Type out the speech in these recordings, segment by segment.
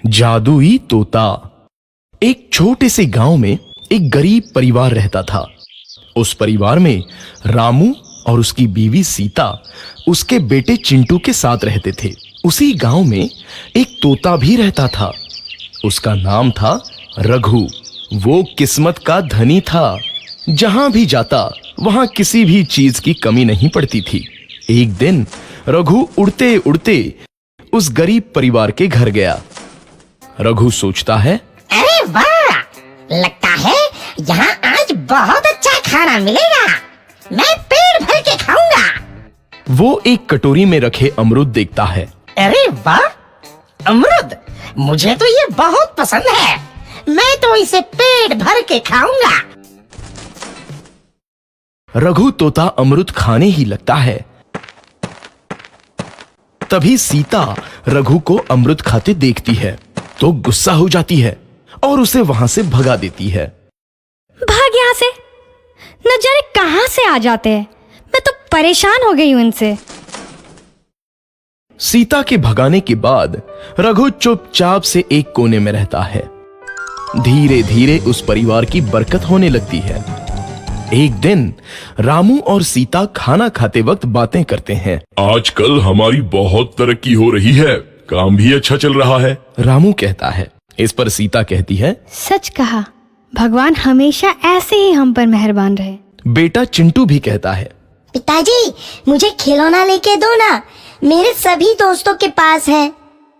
जादुई तोता। एक छोटे से गांव में एक गरीब परिवार रहता था। उस परिवार में रामू और उसकी बीवी सीता उसके बेटे चिंटू के साथ रहते थे। उसी गांव में एक तोता भी रहता था। उसका नाम था रघु। वो किस्मत का धनी था। जहां भी जाता वहां किसी भी चीज की कमी नहीं पड़ती थी। एक दिन रघु उड़ते उड़ते उस गरीब परिवार के घर गया। रघु सोचता है, अरे वाह, लगता है यहाँ आज बहुत अच्छा खाना मिलेगा। मैं पेट भर के खाऊंगा। वो एक कटोरी में रखे अमरूद देखता है। अरे वाह, अमरूद, मुझे तो ये बहुत पसंद है। मैं तो इसे पेट भर के खाऊंगा। रघु तोता अमरूद खाने ही लगता है। तभी सीता रघु को अमरूद खाते देखती है तो गुस्सा हो जाती है और उसे वहां से भगा देती है। भाग यहाँ से, न जाने कहां से आ जाते हैं। मैं तो परेशान हो गई हूं इनसे। सीता के भगाने के बाद रघु चुपचाप से एक कोने में रहता है। धीरे धीरे उस परिवार की बरकत होने लगती है। एक दिन रामू और सीता खाना खाते वक्त बातें करते हैं। आजकल हमारी बहुत तरक्की हो रही है, काम भी अच्छा चल रहा है। रामू कहता है। इस पर सीता कहती है, सच कहा, भगवान हमेशा ऐसे ही हम पर मेहरबान रहे। बेटा चिंटू भी कहता है, पिताजी, मुझे खिलौना लेके दो ना, मेरे सभी दोस्तों के पास है।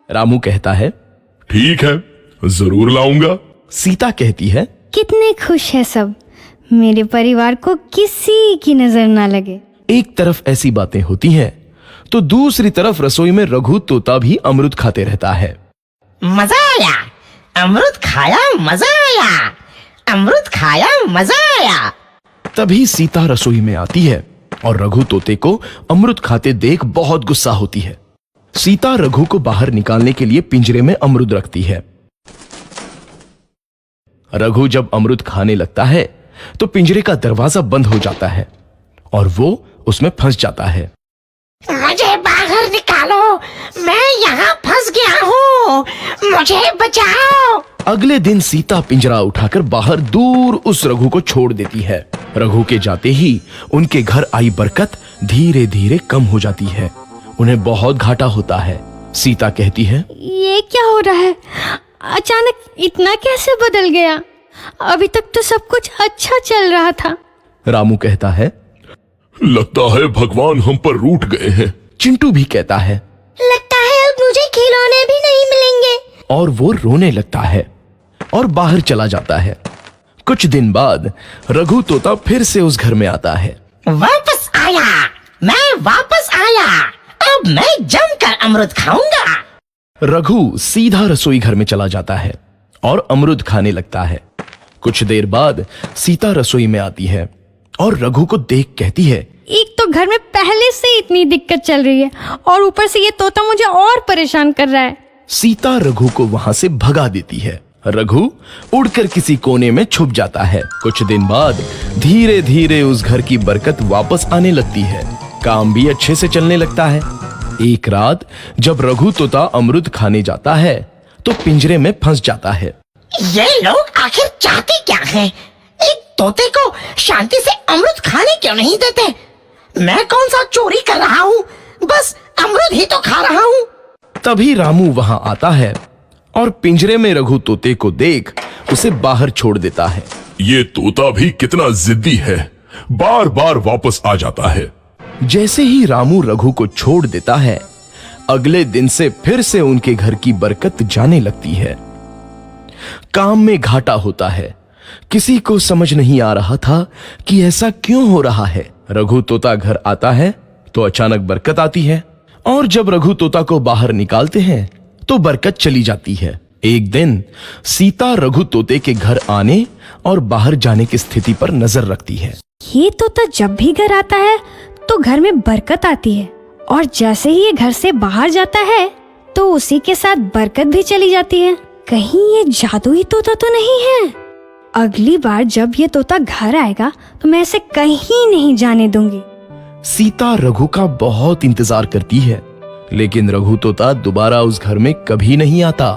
रामू कहता है, ठीक है, जरूर लाऊंगा। सीता कहती है, कितने खुश है सब, मेरे परिवार को किसी की नजर ना लगे। एक तरफ ऐसी बातें होती हैं तो दूसरी तरफ रसोई में रघु तोता भी अमरूद खाते रहता है। मजा आया, अमरूद खाया, मजा आया, अमरूद खाया, मजा आया। तभी सीता रसोई में आती है और रघु तोते को अमरूद खाते देख बहुत गुस्सा होती है। सीता रघु को बाहर निकालने के लिए पिंजरे में अमरूद रखती है। रघु जब अमरूद खाने लगता है तो पिंजरे का दरवाजा बंद हो जाता है और वो उसमें फंस जाता है। मुझे बाहर निकालो, मैं यहाँ फंस गया हूँ, मुझे बचाओ। अगले दिन सीता पिंजरा उठाकर बाहर दूर उस रघु को छोड़ देती है। रघु के जाते ही उनके घर आई बरकत धीरे धीरे कम हो जाती है। उन्हें बहुत घाटा होता है। सीता कहती है, ये क्या हो रहा है, अचानक इतना कैसे बदल गया? अभी तक तो सब कुछ अच्छा चल रहा था। रामू कहता है, लगता है भगवान हम पर रूठ गए हैं। चिंटू भी कहता है, लगता है अब मुझे खिलौने भी नहीं मिलेंगे। और वो रोने लगता है और बाहर चला जाता है। कुछ दिन बाद रघु तोता फिर से उस घर में आता है। वापस आया, मैं वापस आया, अब मैं जमकर अमरूद खाऊंगा। रघु सीधा रसोई घर में चला जाता है और अमरूद खाने लगता है। कुछ देर बाद सीता रसोई में आती है और रघु को देख कहती है, एक तो घर में पहले से इतनी दिक्कत चल रही है और ऊपर से ये तोता मुझे और परेशान कर रहा है। सीता रघु को वहां से भगा देती है। रघु उड़कर किसी कोने में छुप जाता है। कुछ दिन बाद धीरे धीरे उस घर की बरकत वापस आने लगती है। काम भी अच्छे से चलने लगता है। एक रात जब रघु तोता अमरूद खाने जाता है तो पिंजरे में फंस जाता है। ये लोग आखिर चाहते क्या हैं? एक तोते को शांति से अमरूद खाने क्यों नहीं देते? मैं कौन सा चोरी कर रहा हूँ? बस अमरूद ही तो खा रहा हूँ। तभी रामू वहां आता है और पिंजरे में रघु तोते को देख उसे बाहर छोड़ देता है। ये तोता भी कितना जिद्दी है, बार बार वापस आ जाता है। जैसे ही रामू रघु को छोड़ देता है, अगले दिन से फिर से उनके घर की बरकत जाने लगती है। काम में घाटा होता है। किसी को समझ नहीं आ रहा था कि ऐसा क्यों हो रहा है। रघु तोता घर आता है तो अचानक बरकत आती है और जब रघु तोता को बाहर निकालते हैं तो बरकत चली जाती है। एक दिन सीता रघु तोते के घर आने और बाहर जाने की स्थिति पर नजर रखती है। ये तोता जब भी घर आता है तो घर में बरकत आती है और जैसे ही ये घर से बाहर जाता है तो उसी के साथ बरकत भी चली जाती है। कहीं ये जादुई तोता तो नहीं है? अगली बार जब ये तोता घर आएगा तो मैं इसे कहीं नहीं जाने दूंगी। सीता रघु का बहुत इंतजार करती है, लेकिन रघु तोता दोबारा उस घर में कभी नहीं आता।